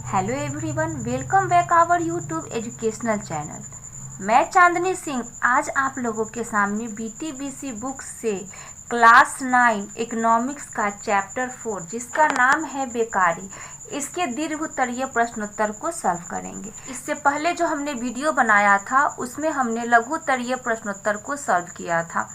Hello everyone, welcome back our YouTube educational channel. मैं चांदनी सिंह आज आप लोगों के सामने बीटीबीसी बुक से क्लास 9 इकोनॉमिक्स का चैप्टर 4 जिसका नाम है बेकारी, इसके दीर्घ उत्तरीय प्रश्नोत्तर को सॉल्व करेंगे। इससे पहले जो हमने वीडियो बनाया था उसमें हमने लघु उत्तरीय प्रश्नोत्तर को सॉल्व किया था।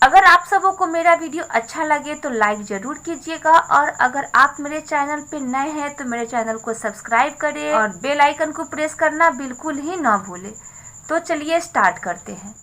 अगर आप सबों को मेरा वीडियो अच्छा लगे तो लाइक ज़रूर कीजिएगा, और अगर आप मेरे चैनल पे नए हैं तो मेरे चैनल को सब्सक्राइब करें और बेल आइकन को प्रेस करना बिल्कुल ही ना भूलें। तो चलिए स्टार्ट करते हैं।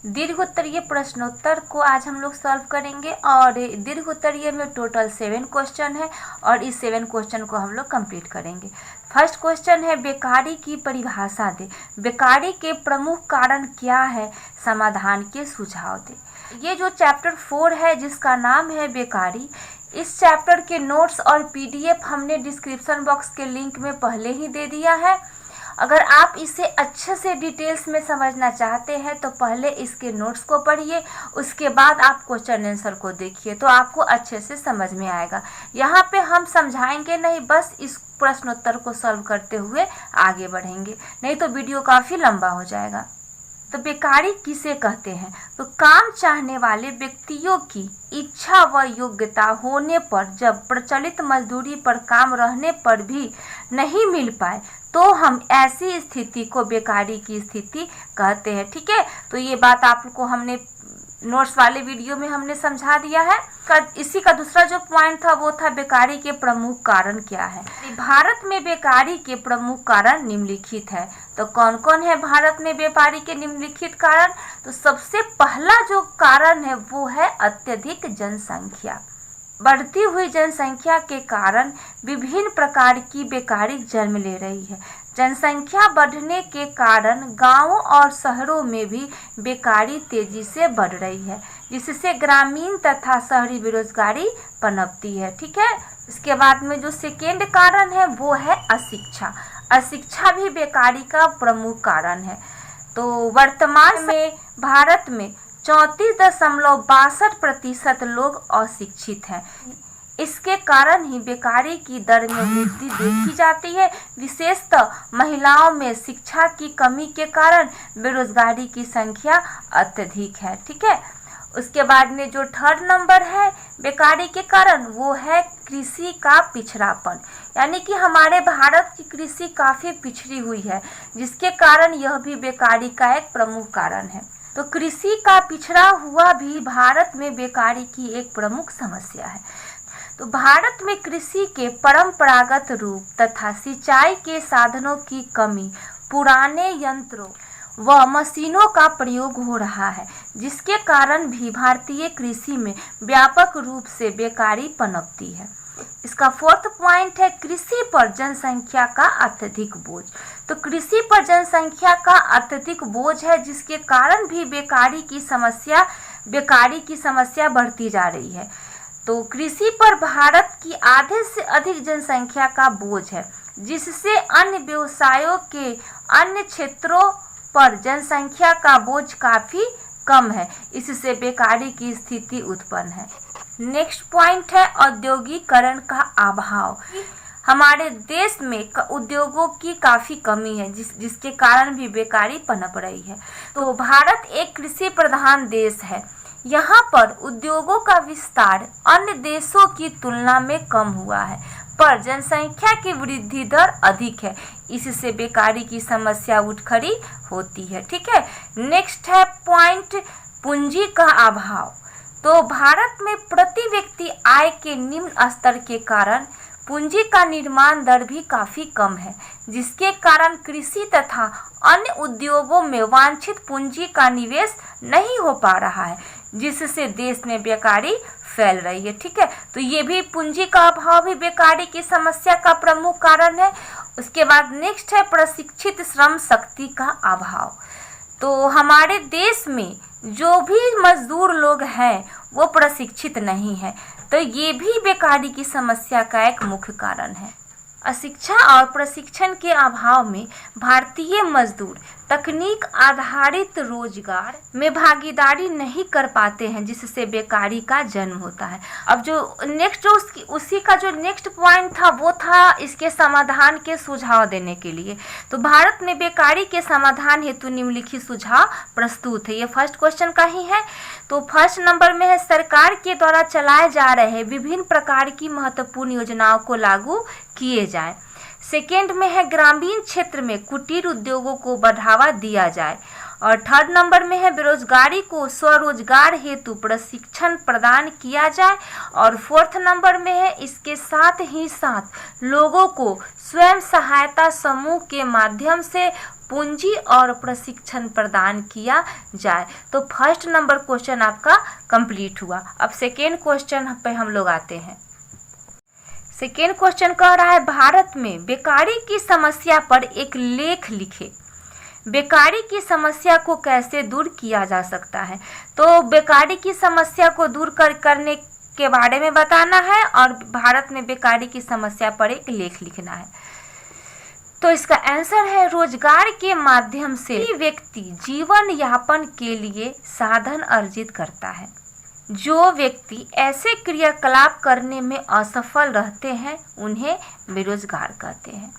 दीर्घ उत्तरीय प्रश्नोत्तर को आज हम लोग सॉल्व करेंगे, और दीर्घ उत्तरीय में टोटल 7 क्वेश्चन है और इस 7 क्वेश्चन को हम लोग कंप्लीट करेंगे। फर्स्ट क्वेश्चन है, बेकारी की परिभाषा दे। बेकारी के प्रमुख कारण क्या है, समाधान के सुझाव दे। ये जो चैप्टर 4 है जिसका नाम है बेकारी, इस चैप्टर के नोट्स और पीडीएफ हमने डिस्क्रिप्शन बॉक्स के लिंक में पहले ही दे दिया है। अगर आप इसे अच्छे से डिटेल्स में समझना चाहते हैं तो पहले इसके नोट्स को पढ़िए, उसके बाद आप क्वेश्चन आंसर को देखिए तो आपको अच्छे से समझ में आएगा। यहाँ पे हम समझाएंगे नहीं, बस इस प्रश्नोत्तर को सॉल्व करते हुए आगे बढ़ेंगे, नहीं तो वीडियो काफ़ी लंबा हो जाएगा। तो बेकारी किसे कहते हैं? तो काम चाहने वाले व्यक्तियों की इच्छा व योग्यता होने पर जब प्रचलित मजदूरी पर काम रहने पर भी नहीं मिल पाए तो हम ऐसी स्थिति को बेकारी की स्थिति कहते हैं। ठीक है, तो ये बात आपको हमने नोट्स वाले वीडियो में हमने समझा दिया है। इसी का दूसरा जो पॉइंट था वो था बेकारी के प्रमुख कारण क्या है। भारत में बेकारी के प्रमुख कारण निम्नलिखित है। तो कौन कौन है भारत में बेकारी के निम्नलिखित कारण? तो सबसे पहला जो कारण है वो है अत्यधिक जनसंख्या। बढ़ती हुई जनसंख्या के कारण विभिन्न प्रकार की बेकारी जन्म ले रही है। जनसंख्या बढ़ने के कारण गांवों और शहरों में भी बेकारी तेजी से बढ़ रही है, जिससे ग्रामीण तथा शहरी बेरोजगारी पनपती है। ठीक है, इसके बाद में जो सेकेंड कारण है वो है अशिक्षा। अशिक्षा भी बेकारी का प्रमुख कारण है। तो वर्तमान में भारत में 34.62% लोग अशिक्षित हैं। इसके कारण ही बेकारी की दर में वृद्धि देखी जाती है। विशेषतः महिलाओं में शिक्षा की कमी के कारण बेरोजगारी की संख्या अत्यधिक है। ठीक है, उसके बाद में जो थर्ड नंबर है बेकारी के कारण वो है कृषि का पिछड़ापन। यानी कि हमारे भारत की कृषि काफ़ी पिछड़ी हुई है, जिसके कारण यह भी बेकारी का एक प्रमुख कारण है। तो कृषि का पिछड़ा हुआ भी भारत में बेकारी की एक प्रमुख समस्या है। तो भारत में कृषि के परंपरागत रूप तथा सिंचाई के साधनों की कमी, पुराने यंत्रों व मशीनों का प्रयोग हो रहा है, जिसके कारण भी भारतीय कृषि में व्यापक रूप से बेकारी पनपती है। इसका फोर्थ पॉइंट है कृषि पर जनसंख्या का अत्यधिक बोझ। तो कृषि पर जनसंख्या का अत्यधिक बोझ है, जिसके कारण भी बेकारी की समस्या बढ़ती जा रही है। तो कृषि पर भारत की आधे से अधिक जनसंख्या का बोझ है, जिससे अन्य व्यवसायों के अन्य क्षेत्रों पर जनसंख्या का बोझ काफ़ी कम है। इससे बेकारी की स्थिति उत्पन्न है। नेक्स्ट पॉइंट है औद्योगिकरण का अभाव। हमारे देश में उद्योगों की काफ़ी कमी है, जिसके कारण भी बेकारी पनप रही है। तो भारत एक कृषि प्रधान देश है। यहाँ पर उद्योगों का विस्तार अन्य देशों की तुलना में कम हुआ है, पर जनसंख्या की वृद्धि दर अधिक है। इससे बेकारी की समस्या उठ खड़ी होती है। ठीक है, नेक्स्ट है पॉइंट पूंजी का अभाव। तो भारत में प्रति व्यक्ति आय के निम्न स्तर के कारण पूंजी का निर्माण दर भी काफ़ी कम है, जिसके कारण कृषि तथा अन्य उद्योगों में वांछित पूंजी का निवेश नहीं हो पा रहा है, जिससे देश में बेकारी फैल रही है। ठीक है, तो ये भी पूंजी का अभाव भी बेकारी की समस्या का प्रमुख कारण है। उसके बाद नेक्स्ट है प्रशिक्षित श्रम शक्ति का अभाव। तो हमारे देश में जो भी मजदूर लोग हैं वो प्रशिक्षित नहीं है, तो ये भी बेकारी की समस्या का एक मुख्य कारण है। अशिक्षा और प्रशिक्षण के अभाव में भारतीय मजदूर तकनीक आधारित रोजगार में भागीदारी नहीं कर पाते हैं, जिससे बेकारी का जन्म होता है। अब जो नेक्स्ट जो उसी का जो नेक्स्ट पॉइंट था वो था इसके समाधान के सुझाव देने के लिए। तो भारत में बेकारी के समाधान हेतु निम्नलिखित सुझाव प्रस्तुत है। ये फर्स्ट क्वेश्चन का ही है। तो फर्स्ट नंबर में है सरकार के द्वारा चलाए जा रहे विभिन्न प्रकार की महत्वपूर्ण योजनाओं को लागू किए जाए। सेकेंड में है ग्रामीण क्षेत्र में कुटीर उद्योगों को बढ़ावा दिया जाए। और थर्ड नंबर में है बेरोजगारी को स्वरोजगार हेतु प्रशिक्षण प्रदान किया जाए। और फोर्थ नंबर में है इसके साथ ही साथ लोगों को स्वयं सहायता समूह के माध्यम से पूंजी और प्रशिक्षण प्रदान किया जाए। तो फर्स्ट नंबर क्वेश्चन आपका कंप्लीट हुआ। अब सेकेंड क्वेश्चन पे हम लोग आते हैं। सेकेंड क्वेश्चन कह रहा है भारत में बेकारी की समस्या पर एक लेख लिखे। बेकारी की समस्या को कैसे दूर किया जा सकता है? तो बेकारी की समस्या को दूर करने के बारे में बताना है और भारत में बेकारी की समस्या पर एक लेख लिखना है। तो इसका आंसर है रोजगार के माध्यम से व्यक्ति जीवन यापन के लिए साधन अर्जित करता है। जो व्यक्ति ऐसे क्रियाकलाप करने में असफल रहते हैं उन्हें बेरोजगार कहते हैं।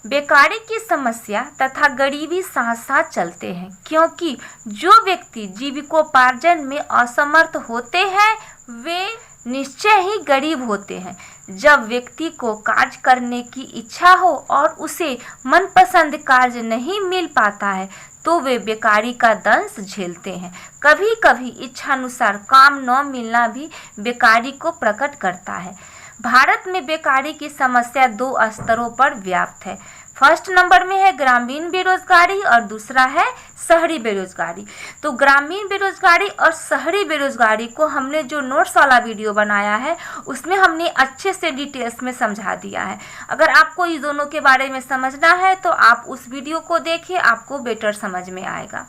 बेकारी की समस्या तथा गरीबी साथ साथ चलते हैं, क्योंकि जो व्यक्ति जीविकोपार्जन में असमर्थ होते हैं वे निश्चय ही गरीब होते हैं। जब व्यक्ति को कार्य करने की इच्छा हो और उसे मनपसंद कार्य नहीं मिल पाता है तो वे बेकारी का दंश झेलते हैं। कभी कभी इच्छानुसार काम न मिलना भी बेकारी को प्रकट करता है। भारत में बेकारी की समस्या 2 स्तरों पर व्याप्त है। फर्स्ट नंबर में है ग्रामीण बेरोजगारी और दूसरा है शहरी बेरोजगारी। तो ग्रामीण बेरोजगारी और शहरी बेरोजगारी को हमने जो नोट्स वाला वीडियो बनाया है उसमें हमने अच्छे से डिटेल्स में समझा दिया है। अगर आपको इस दोनों के बारे में समझना है तो आप उस वीडियो को देखिए, आपको बेटर समझ में आएगा।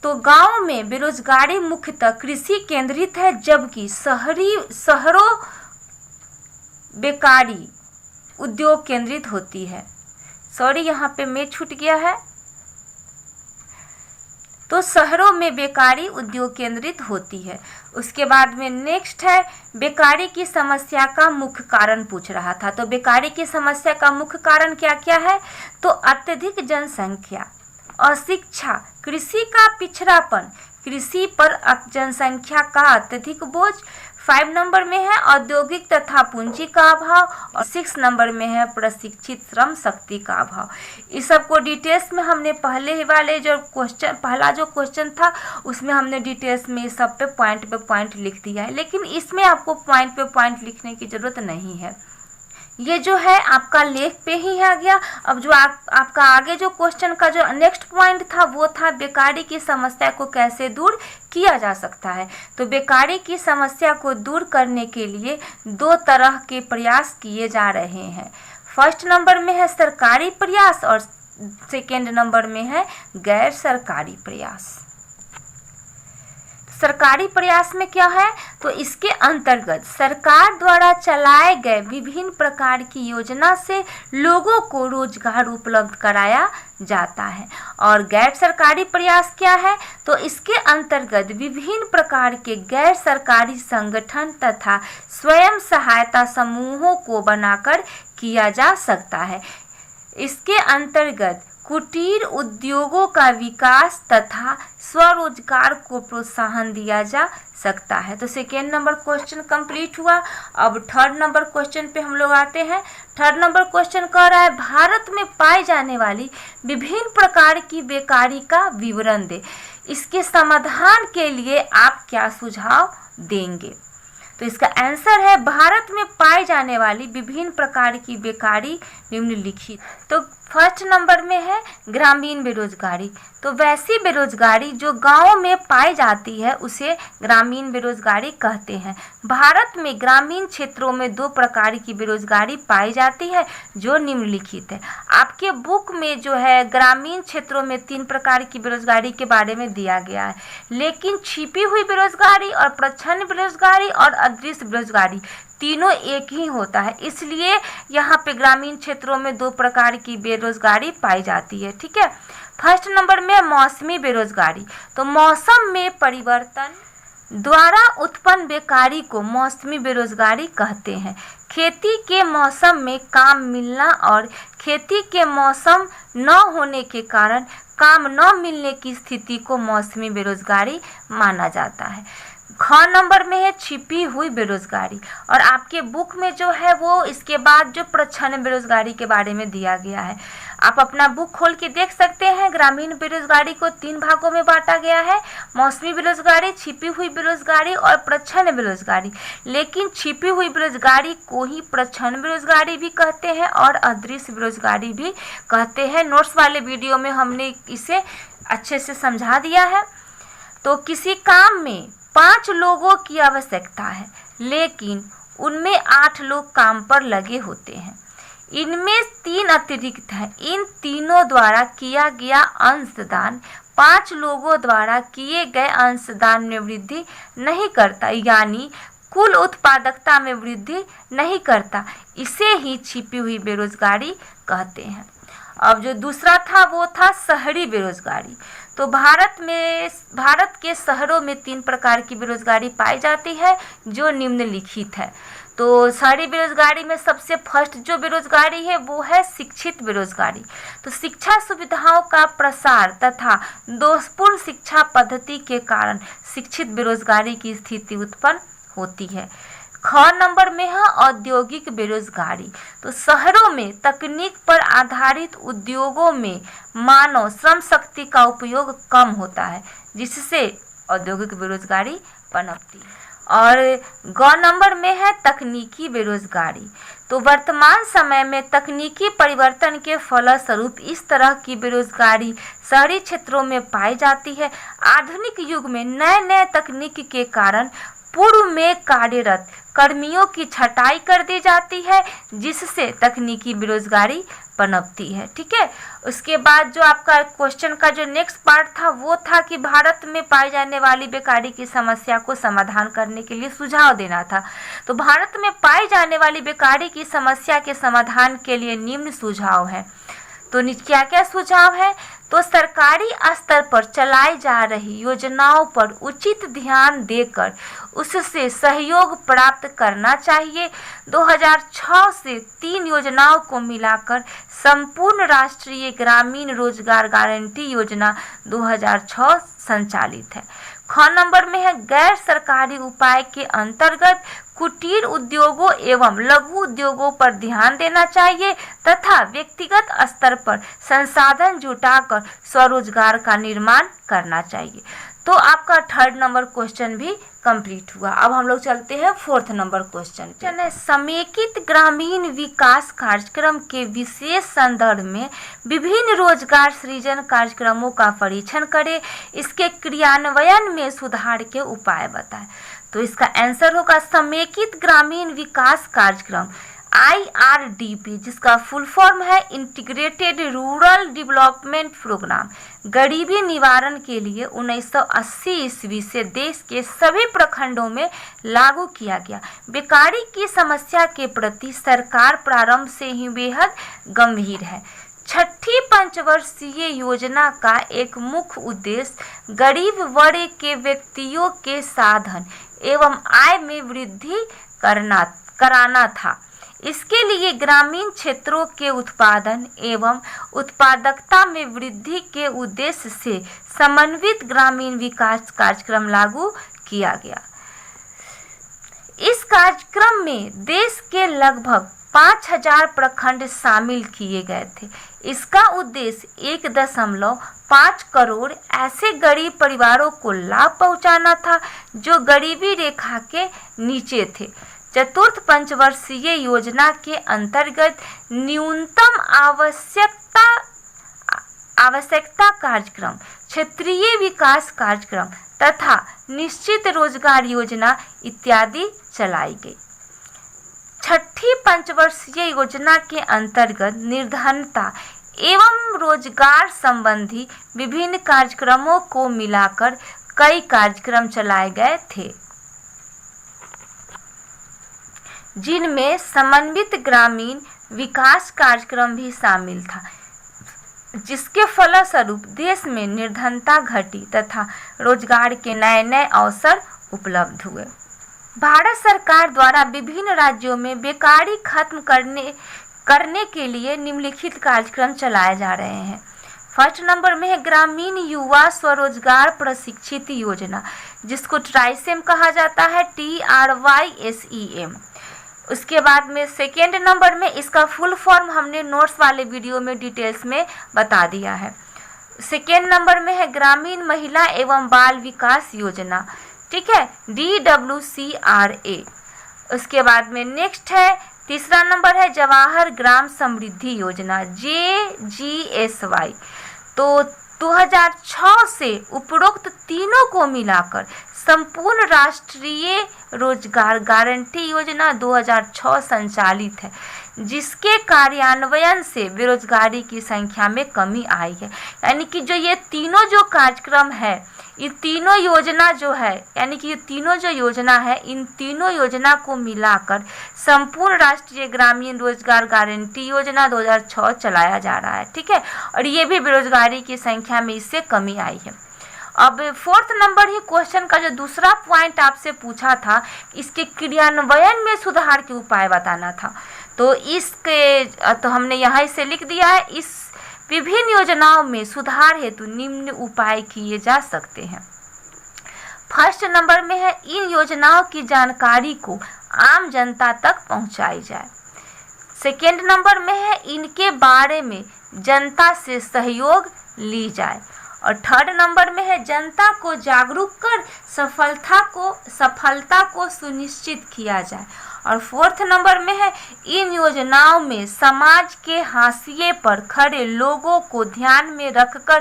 तो गांव में बेरोजगारी मुख्यतः कृषि केंद्रित है, जबकि शहरों बेकारी उद्योग केंद्रित होती है। सॉरी, यहाँ पे मैं छूट गया है। तो शहरों में बेकारी उद्योग केंद्रित होती है। उसके बाद में नेक्स्ट है बेकारी की समस्या का मुख्य कारण पूछ रहा था। तो बेकारी की समस्या का मुख्य कारण क्या क्या है? तो अत्यधिक जनसंख्या, अशिक्षा, कृषि का पिछड़ापन, कृषि पर जनसंख्या का अत्यधिक बोझ। 5 नंबर में है औद्योगिक तथा पूंजी का अभाव और 6 नंबर में है प्रशिक्षित श्रम शक्ति का अभाव। इस सब को डिटेल्स में हमने पहले वाले जो पहला जो क्वेश्चन था उसमें हमने डिटेल्स में सब पे पॉइंट लिख दिया है, लेकिन इसमें आपको पॉइंट पे पॉइंट लिखने की जरूरत नहीं है। ये जो है आपका लेख पे ही आ गया। अब जो आपका आगे जो क्वेश्चन का जो नेक्स्ट पॉइंट था वो था बेकारी की समस्या को कैसे दूर किया जा सकता है। तो बेकारी की समस्या को दूर करने के लिए 2 तरह के प्रयास किए जा रहे हैं। फर्स्ट नंबर में है सरकारी प्रयास और सेकेंड नंबर में है गैर सरकारी प्रयास। सरकारी प्रयास में क्या है? तो इसके अंतर्गत सरकार द्वारा चलाए गए विभिन्न प्रकार की योजना से लोगों को रोजगार उपलब्ध कराया जाता है। और गैर सरकारी प्रयास क्या है? तो इसके अंतर्गत विभिन्न प्रकार के गैर सरकारी संगठन तथा स्वयं सहायता समूहों को बनाकर किया जा सकता है। इसके अंतर्गत कुटीर उद्योगों का विकास तथा स्वरोजगार को प्रोत्साहन दिया जा सकता है। तो सेकेंड नंबर क्वेश्चन कंप्लीट हुआ। अब थर्ड नंबर क्वेश्चन पे हम लोग आते हैं। थर्ड नंबर क्वेश्चन कह रहा है भारत में पाई जाने वाली विभिन्न प्रकार की बेकारी का विवरण दे। इसके समाधान के लिए आप क्या सुझाव देंगे? तो इसका आंसर है भारत में पाई जाने वाली विभिन्न प्रकार की बेकारी निम्नलिखित। तो फर्स्ट नंबर में है ग्रामीण बेरोजगारी। तो वैसी बेरोजगारी जो गांवों में पाई जाती है उसे ग्रामीण बेरोजगारी कहते हैं। भारत में ग्रामीण क्षेत्रों में 2 प्रकार की बेरोजगारी पाई जाती है जो निम्नलिखित है। आपके बुक में जो है ग्रामीण क्षेत्रों में 3 प्रकार की बेरोजगारी के बारे में दिया गया है, लेकिन छिपी हुई बेरोजगारी और प्रच्छन्न बेरोजगारी और अदृश्य बेरोजगारी तीनों एक ही होता है। इसलिए यहाँ पे ग्रामीण क्षेत्रों में 2 प्रकार की बेरोजगारी पाई जाती है। ठीक है। फर्स्ट नंबर में मौसमी बेरोजगारी। तो मौसम में परिवर्तन द्वारा उत्पन्न बेकारी को मौसमी बेरोजगारी कहते हैं। खेती के मौसम में काम मिलना और खेती के मौसम न होने के कारण काम न मिलने की स्थिति को मौसमी बेरोजगारी माना जाता है। ख नंबर में है छिपी हुई बेरोजगारी, और आपके बुक में जो है वो इसके बाद जो प्रच्छन्न बेरोजगारी के बारे में दिया गया है। आप अपना बुक खोल के देख सकते हैं। ग्रामीण बेरोजगारी को 3 भागों में बांटा गया है, मौसमी बेरोजगारी, छिपी हुई बेरोजगारी और प्रच्छन्न बेरोजगारी। लेकिन छिपी हुई बेरोजगारी को ही प्रच्छन्न बेरोजगारी भी कहते हैं और अदृश्य बेरोजगारी भी कहते हैं। नोट्स वाले वीडियो में हमने इसे अच्छे से समझा दिया है। तो किसी काम में 5 लोगों की आवश्यकता है, लेकिन उनमें 8 लोग काम पर लगे होते हैं। इनमें 3 अतिरिक्त हैं। इन तीनों द्वारा किया गया अंशदान 5 लोगों द्वारा किए गए अंशदान में वृद्धि नहीं करता, यानी कुल उत्पादकता में वृद्धि नहीं करता। इसे ही छिपी हुई बेरोजगारी कहते हैं। अब जो दूसरा था वो था शहरी बेरोजगारी। तो भारत के शहरों में 3 प्रकार की बेरोजगारी पाई जाती है जो निम्नलिखित है। तो शहरी बेरोजगारी में सबसे फर्स्ट जो बेरोजगारी है वो है शिक्षित बेरोजगारी। तो शिक्षा सुविधाओं का प्रसार तथा दोषपूर्ण शिक्षा पद्धति के कारण शिक्षित बेरोजगारी की स्थिति उत्पन्न होती है। ख नंबर में है औद्योगिक बेरोजगारी। तो शहरों में तकनीक पर आधारित उद्योगों में मानव श्रम शक्ति का उपयोग कम होता है, जिससे औद्योगिक बेरोजगारी पनपती है। और ग नंबर में है तकनीकी बेरोजगारी। तो वर्तमान समय में तकनीकी परिवर्तन के फलस्वरूप इस तरह की बेरोजगारी शहरी क्षेत्रों में पाई जाती है। आधुनिक युग में नए नए तकनीक के कारण पूर्व में कार्यरत कर्मियों की छटाई कर दी जाती है, जिससे तकनीकी बेरोजगारी पनपती है। ठीक है। उसके बाद जो आपका क्वेश्चन का जो नेक्स्ट पार्ट था वो था कि भारत में पाई जाने वाली बेकारी की समस्या को समाधान करने के लिए सुझाव देना था। तो भारत में पाई जाने वाली बेकारी की समस्या के समाधान के लिए निम्न सुझाव है। तो क्या क्या सुझाव है? तो सरकारी स्तर पर चलाई जा रही योजनाओं पर उचित ध्यान देकर उससे सहयोग प्राप्त करना चाहिए। 2006 से 3 योजनाओं को मिलाकर संपूर्ण राष्ट्रीय ग्रामीण रोजगार गारंटी योजना 2006 संचालित है। ख नंबर में है गैर सरकारी उपाय के अंतर्गत कुटीर उद्योगों एवं लघु उद्योगों पर ध्यान देना चाहिए तथा व्यक्तिगत स्तर पर संसाधन जुटाकर स्वरोजगार का निर्माण करना चाहिए। तो आपका 3rd नंबर क्वेश्चन भी कंप्लीट हुआ। अब हम लोग चलते हैं 4th नंबर क्वेश्चन पे। समेकित ग्रामीण विकास कार्यक्रम के विशेष संदर्भ में विभिन्न रोजगार सृजन कार्यक्रमों का परीक्षण करें। इसके क्रियान्वयन में सुधार के उपाय बताएं। तो इसका आंसर होगा समेकित ग्रामीण विकास कार्यक्रम IRDP, जिसका फुल फॉर्म है इंटीग्रेटेड रूरल डेवलपमेंट प्रोग्राम, गरीबी निवारण के लिए 1980 ईस्वी से देश के सभी प्रखंडों में लागू किया गया। बेकारी की समस्या के प्रति सरकार प्रारंभ से ही बेहद गंभीर है। 6ठी पंचवर्षीय योजना का एक मुख्य उद्देश्य गरीब वर्ग के व्यक्तियों के साधन एवं आय में वृद्धि कराना था। इसके लिए ग्रामीण क्षेत्रों के उत्पादन एवं उत्पादकता में वृद्धि के उद्देश्य से समन्वित ग्रामीण विकास कार्यक्रम लागू किया गया। इस कार्यक्रम में देश के लगभग 5000 प्रखंड शामिल किए गए थे। इसका उद्देश्य 1.5 करोड़ ऐसे गरीब परिवारों को लाभ पहुंचाना था जो गरीबी रेखा के नीचे थे। 4th पंचवर्षीय योजना के अंतर्गत न्यूनतम आवश्यकता कार्यक्रम, क्षेत्रीय विकास कार्यक्रम तथा निश्चित रोजगार योजना इत्यादि चलाई गई। 6ठी पंचवर्षीय योजना के अंतर्गत निर्धनता एवं रोजगार संबंधी विभिन्न कार्यक्रमों को मिलाकर कई कार्यक्रम चलाए गए थे, जिनमें समन्वित ग्रामीण विकास कार्यक्रम भी शामिल था। जिसके फलस्वरूप देश में निर्धनता घटी तथा रोजगार के नए नए अवसर उपलब्ध हुए। भारत सरकार द्वारा विभिन्न राज्यों में बेकारी खत्म करने के लिए निम्नलिखित कार्यक्रम चलाए जा रहे हैं। फर्स्ट नंबर में है ग्रामीण युवा स्वरोजगार प्रशिक्षित योजना, जिसको ट्राइसेम कहा जाता है, TRYSEM। उसके बाद में सेकेंड नंबर में इसका फुल फॉर्म हमने नोट्स वाले वीडियो में डिटेल्स में बता दिया है। सेकेंड नंबर में है ग्रामीण महिला एवं बाल विकास योजना, ठीक है, DWCRA। उसके बाद में नेक्स्ट है तीसरा नंबर है जवाहर ग्राम समृद्धि योजना, JGSY। तो 2006 से उपरोक्त तीनों को मिलाकर संपूर्ण राष्ट्रीय रोजगार गारंटी योजना 2006 संचालित है, जिसके कार्यान्वयन से बेरोजगारी की संख्या में कमी आई है। यानी कि जो ये तीनों जो कार्यक्रम है, ये तीनों योजना जो है, यानी कि ये तीनों जो योजना है, इन तीनों योजना को मिलाकर संपूर्ण राष्ट्रीय ग्रामीण रोजगार गारंटी योजना 2006 चलाया जा रहा है, ठीक है। और ये भी बेरोजगारी की संख्या में इससे कमी आई है। अब फोर्थ नंबर ही क्वेश्चन का जो दूसरा पॉइंट आपसे पूछा था, इसके क्रियान्वयन में सुधार के उपाय बताना था। तो हमने यहाँ से लिख दिया है, इस विभिन्न योजनाओं में सुधार हेतु निम्न उपाय किए जा सकते हैं। फर्स्ट नंबर में है इन योजनाओं की जानकारी को आम जनता तक पहुंचाई जाए। सेकेंड नंबर में है इनके बारे में जनता से सहयोग ली जाए। और थर्ड नंबर में है जनता को जागरूक कर सफलता को सुनिश्चित किया जाए। और फोर्थ नंबर में है इन योजनाओं में समाज के हाशिए पर खड़े लोगों को ध्यान में रखकर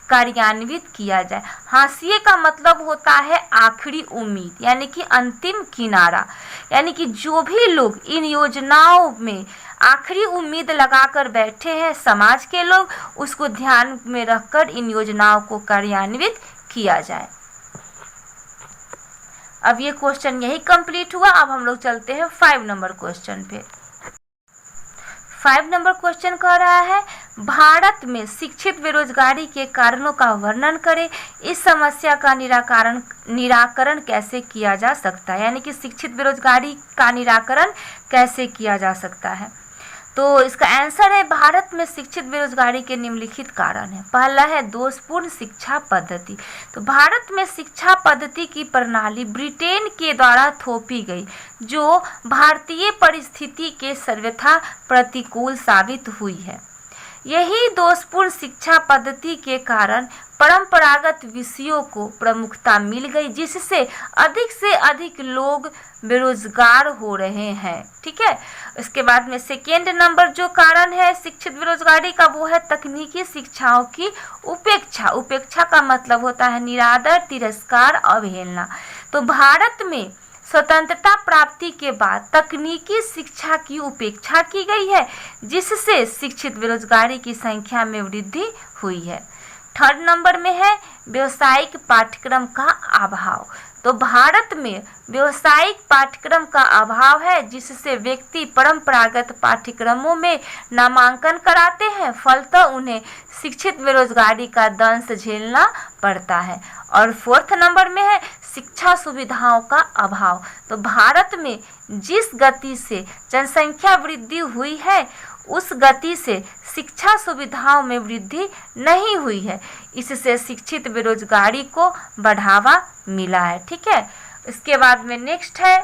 कार्यान्वित किया जाए। हाशिए का मतलब होता है आखिरी उम्मीद, यानी कि अंतिम किनारा, यानी कि जो भी लोग इन योजनाओं में आखिरी उम्मीद लगाकर बैठे हैं समाज के लोग, उसको ध्यान में रखकर इन योजनाओं को कार्यान्वित किया जाए। अब ये क्वेश्चन यही कंप्लीट हुआ। अब हम लोग चलते हैं 5 नंबर क्वेश्चन पे। 5 नंबर क्वेश्चन कह रहा है भारत में शिक्षित बेरोजगारी के कारणों का वर्णन करें, इस समस्या का निराकरण कैसे किया जा सकता है, यानी कि शिक्षित बेरोजगारी का निराकरण कैसे किया जा सकता है। तो इसका आंसर है भारत में शिक्षित बेरोजगारी के निम्नलिखित कारण है। पहला है दोषपूर्ण शिक्षा पद्धति। तो भारत में शिक्षा पद्धति की प्रणाली ब्रिटेन के द्वारा थोपी गई, जो भारतीय परिस्थिति के सर्वथा प्रतिकूल साबित हुई है। यही दोषपूर्ण शिक्षा पद्धति के कारण परंपरागत विषयों को प्रमुखता मिल गई, जिससे अधिक से अधिक लोग बेरोजगार हो रहे हैं, ठीक है। इसके बाद में सेकेंड नंबर जो कारण है शिक्षित बेरोजगारी का, वो है तकनीकी शिक्षाओं की उपेक्षा। उपेक्षा का मतलब होता है निरादर, तिरस्कार, अवहेलना। तो भारत में स्वतंत्रता प्राप्ति के बाद तकनीकी शिक्षा की उपेक्षा की गई है, जिससे शिक्षित बेरोजगारी की संख्या में वृद्धि हुई है। थर्ड नंबर में है व्यावसायिक पाठ्यक्रम का अभाव। तो भारत में व्यावसायिक पाठ्यक्रम का अभाव है, जिससे व्यक्ति परंपरागत पाठ्यक्रमों में नामांकन कराते हैं, फलतः उन्हें शिक्षित बेरोजगारी का दंश झेलना पड़ता है। और फोर्थ नंबर में है शिक्षा सुविधाओं का अभाव। तो भारत में जिस गति से जनसंख्या वृद्धि हुई है, उस गति से शिक्षा सुविधाओं में वृद्धि नहीं हुई है, इससे शिक्षित बेरोजगारी को बढ़ावा मिला है, ठीक है। इसके बाद में नेक्स्ट है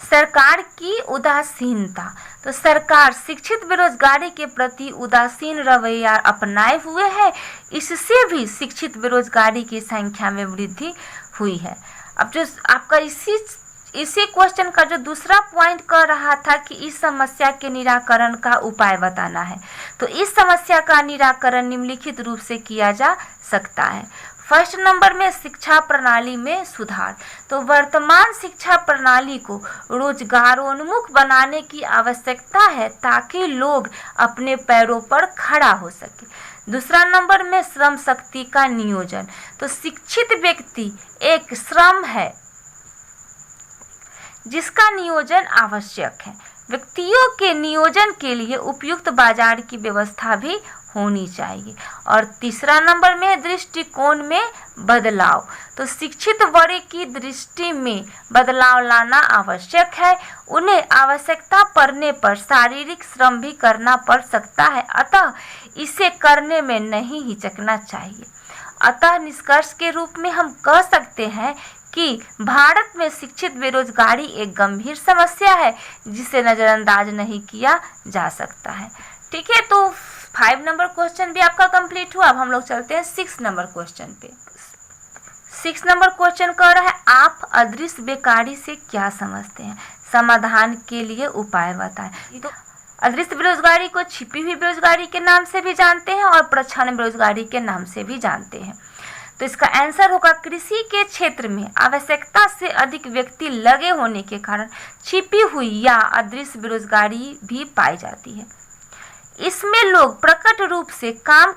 सरकार की उदासीनता। तो सरकार शिक्षित बेरोजगारी के प्रति उदासीन रवैया अपनाए हुए है, इससे भी शिक्षित बेरोजगारी की संख्या में वृद्धि हुई है। अब जो आपका इसी क्वेश्चन का जो दूसरा पॉइंट कर रहा था कि इस समस्या के निराकरण का उपाय बताना है, तो इस समस्या का निराकरण निम्नलिखित रूप से किया जा सकता है। फर्स्ट नंबर में शिक्षा प्रणाली में सुधार। तो वर्तमान शिक्षा प्रणाली को रोजगारोन्मुख बनाने की आवश्यकता है, ताकि लोग अपने पैरों पर खड़ा हो सके। दूसरा नंबर में श्रम शक्ति का नियोजन। तो शिक्षित व्यक्ति एक श्रम है जिसका नियोजन आवश्यक है। व्यक्तियों के नियोजन के लिए उपयुक्त बाजार की व्यवस्था भी होनी चाहिए। और तीसरा नंबर में है दृष्टिकोण में बदलाव। तो शिक्षित वर्ग की दृष्टि में बदलाव लाना आवश्यक है। उन्हें आवश्यकता पड़ने पर शारीरिक श्रम भी करना पड़ सकता है, अतः इसे करने में नहीं हिचकना चाहिए। अतः निष्कर्ष के रूप में हम कह सकते हैं कि भारत में शिक्षित बेरोजगारी एक गंभीर समस्या है जिसे नज़रअंदाज नहीं किया जा सकता है। ठीक है, तो 5 नंबर क्वेश्चन भी आपका कंप्लीट हुआ। अब हम लोग चलते हैं 6 नंबर क्वेश्चन पे। 6 नंबर क्वेश्चन कह रहा है, आप अदृश्य बेकारी से क्या समझते हैं, समाधान के लिए उपाय बताएं। तो अदृश्य बेरोजगारी को छिपी हुई बेरोजगारी के नाम से भी जानते हैं और प्रच्छन्न बेरोजगारी के नाम से भी जानते हैं। तो इसका आंसर होगा, कृषि के क्षेत्र में आवश्यकता से अधिक व्यक्ति लगे होने के कारण छिपी हुई या अदृश्य बेरोजगारी भी पाई जाती है। इसमें लोग प्रकट रूप से काम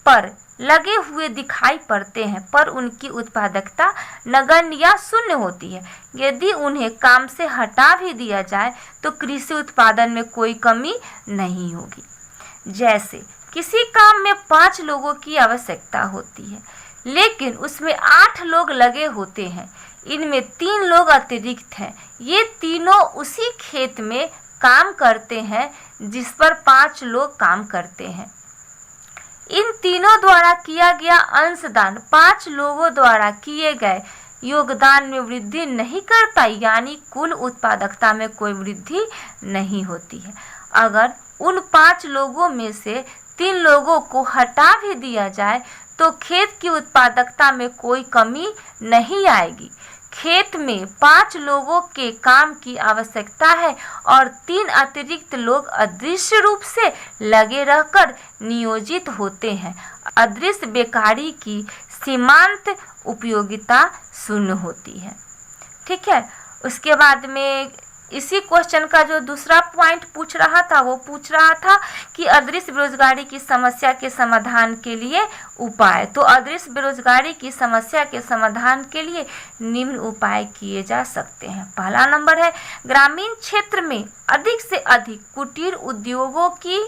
पर लगे हुए दिखाई पड़ते हैं पर उनकी उत्पादकता नगण्य या शून्य होती है। यदि उन्हें काम से हटा भी दिया जाए तो कृषि उत्पादन में कोई कमी नहीं होगी। जैसे किसी काम में 5 लोगों की आवश्यकता होती है लेकिन उसमें 8 लोग लगे होते हैं, इनमें 3 लोग अतिरिक्त हैं। ये तीनों उसी खेत में काम करते हैं जिस पर 5 लोग काम करते हैं। इन तीनों द्वारा किया गया अंशदान 5 लोगों द्वारा किए गए योगदान में वृद्धि नहीं करता, यानी कुल उत्पादकता में कोई वृद्धि नहीं होती है। अगर उन 5 लोगों में से 3 लोगों को हटा भी दिया जाए तो खेत की उत्पादकता में कोई कमी नहीं आएगी। खेत में 5 लोगों के काम की आवश्यकता है और 3 अतिरिक्त लोग अदृश्य रूप से लगे रहकर नियोजित होते हैं। अदृश्य बेकारी की सीमांत उपयोगिता शून्य होती है। ठीक है, उसके बाद में इसी क्वेश्चन का जो दूसरा पॉइंट पूछ रहा था वो पूछ रहा था कि अदृश्य बेरोजगारी की समस्या के समाधान के लिए उपाय। तो अदृश्य बेरोजगारी की समस्या के समाधान के लिए निम्न उपाय किए जा सकते हैं। पहला नंबर है, ग्रामीण क्षेत्र में अधिक से अधिक कुटीर उद्योगों की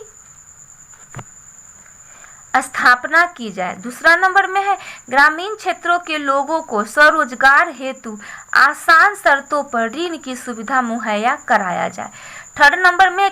स्थापना की जाए। दूसरा नंबर में है, ग्रामीण क्षेत्रों के लोगों को स्वरोजगार हेतु आसान शर्तों पर ऋण की सुविधा मुहैया कराया जाए। थर्ड नंबर में,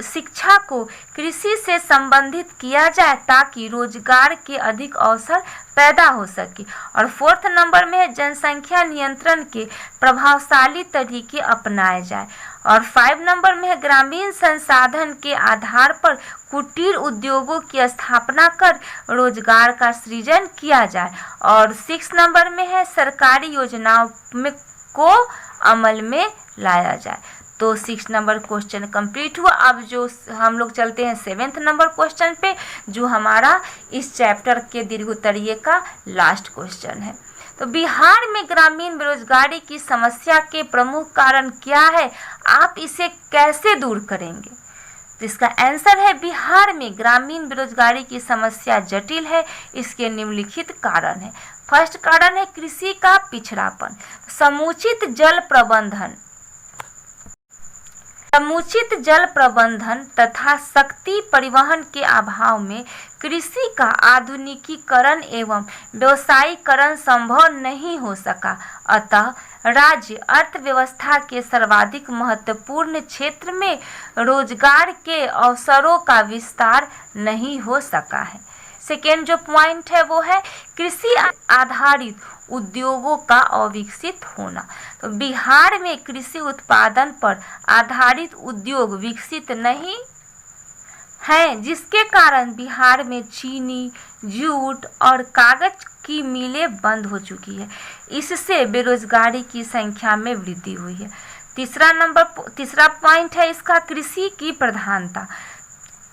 शिक्षा को कृषि से संबंधित किया जाए ताकि रोजगार के अधिक अवसर पैदा हो सके। और फोर्थ नंबर में है, जनसंख्या नियंत्रण के प्रभावशाली तरीके अपनाए जाए। और 5 नंबर में है, ग्रामीण संसाधन के आधार पर कुटीर उद्योगों की स्थापना कर रोजगार का सृजन किया जाए। और 6 नंबर में है, सरकारी योजनाओं को अमल में लाया जाए। तो 6 नंबर क्वेश्चन कंप्लीट हुआ। अब जो हम लोग चलते हैं 7th नंबर क्वेश्चन पे, जो हमारा इस चैप्टर के दीर्घोत्तरीय का लास्ट क्वेश्चन है। तो बिहार में ग्रामीण बेरोजगारी की समस्या के प्रमुख कारण क्या है, आप इसे कैसे दूर करेंगे? तो इसका आंसर है, बिहार में ग्रामीण बेरोजगारी की समस्या जटिल है। इसके निम्नलिखित कारण है। फर्स्ट कारण है कृषि का पिछड़ापन। समुचित जल प्रबंधन तथा शक्ति परिवहन के अभाव में कृषि का आधुनिकीकरण एवं व्यवसायीकरण संभव नहीं हो सका। अतः राज्य अर्थव्यवस्था के सर्वाधिक महत्वपूर्ण क्षेत्र में रोजगार के अवसरों का विस्तार नहीं हो सका है। सेकेंड जो पॉइंट है वो है कृषि आधारित उद्योगों का अविकसित होना। तो बिहार में कृषि उत्पादन पर आधारित उद्योग विकसित नहीं हैं, जिसके कारण बिहार में चीनी, जूट और कागज की मिलें बंद हो चुकी है। इससे बेरोजगारी की संख्या में वृद्धि हुई है। तीसरा पॉइंट है इसका, कृषि की प्रधानता।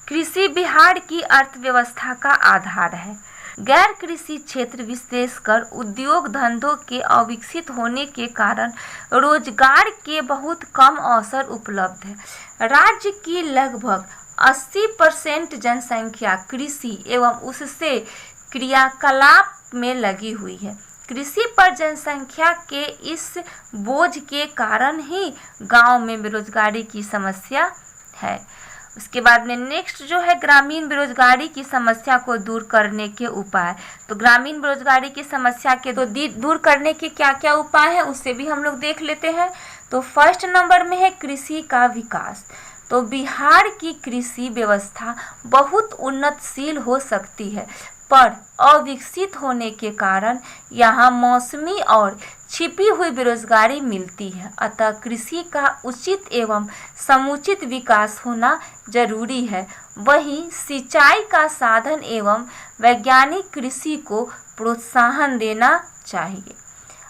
कृषि बिहार की अर्थव्यवस्था का आधार है। गैर कृषि क्षेत्र विशेषकर उद्योग धंधों के अविकसित होने के कारण रोजगार के बहुत कम अवसर उपलब्ध है। राज्य की लगभग 80% जनसंख्या कृषि एवं उससे क्रियाकलाप में लगी हुई है। कृषि पर जनसंख्या के इस बोझ के कारण ही गांव में बेरोजगारी की समस्या है। उसके बाद में नेक्स्ट जो है ग्रामीण बेरोजगारी की समस्या को दूर करने के उपाय। तो ग्रामीण बेरोजगारी की समस्या के दूर करने के क्या क्या उपाय हैं उससे भी हम लोग देख लेते हैं। तो फर्स्ट नंबर में है कृषि का विकास। तो बिहार की कृषि व्यवस्था बहुत उन्नतशील हो सकती है, पर अविकसित होने के कारण यहाँ मौसमी और छिपी हुई बेरोजगारी मिलती है। अतः कृषि का उचित एवं समुचित विकास होना जरूरी है। वहीं सिंचाई का साधन एवं वैज्ञानिक कृषि को प्रोत्साहन देना चाहिए।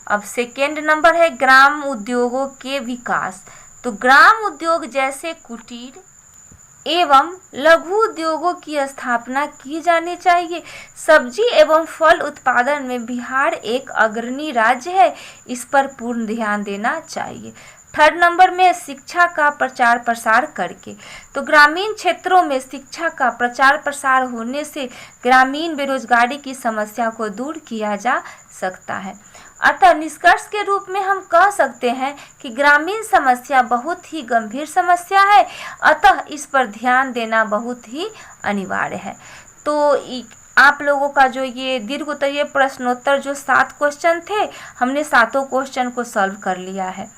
अब सेकेंड नंबर है ग्राम उद्योगों के विकास। तो ग्राम उद्योग जैसे कुटीर एवं लघु उद्योगों की स्थापना की जानी चाहिए। सब्जी एवं फल उत्पादन में बिहार एक अग्रणी राज्य है, इस पर पूर्ण ध्यान देना चाहिए। थर्ड नंबर में शिक्षा का प्रचार प्रसार करके। तो ग्रामीण क्षेत्रों में शिक्षा का प्रचार प्रसार होने से ग्रामीण बेरोजगारी की समस्या को दूर किया जा सकता है। अतः निष्कर्ष के रूप में हम कह सकते हैं कि ग्रामीण समस्या बहुत ही गंभीर समस्या है, अतः इस पर ध्यान देना बहुत ही अनिवार्य है। तो आप लोगों का जो ये दीर्घोत्तरीय प्रश्नोत्तर जो 7 क्वेश्चन थे, हमने 7 क्वेश्चन को सॉल्व कर लिया है।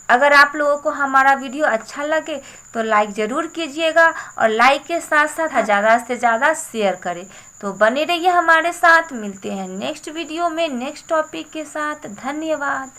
अगर आप लोगों को हमारा वीडियो अच्छा लगे तो लाइक ज़रूर कीजिएगा और लाइक के साथ साथ ज़्यादा से ज़्यादा शेयर करें। तो बने रहिए हमारे साथ, मिलते हैं नेक्स्ट वीडियो में नेक्स्ट टॉपिक के साथ। धन्यवाद।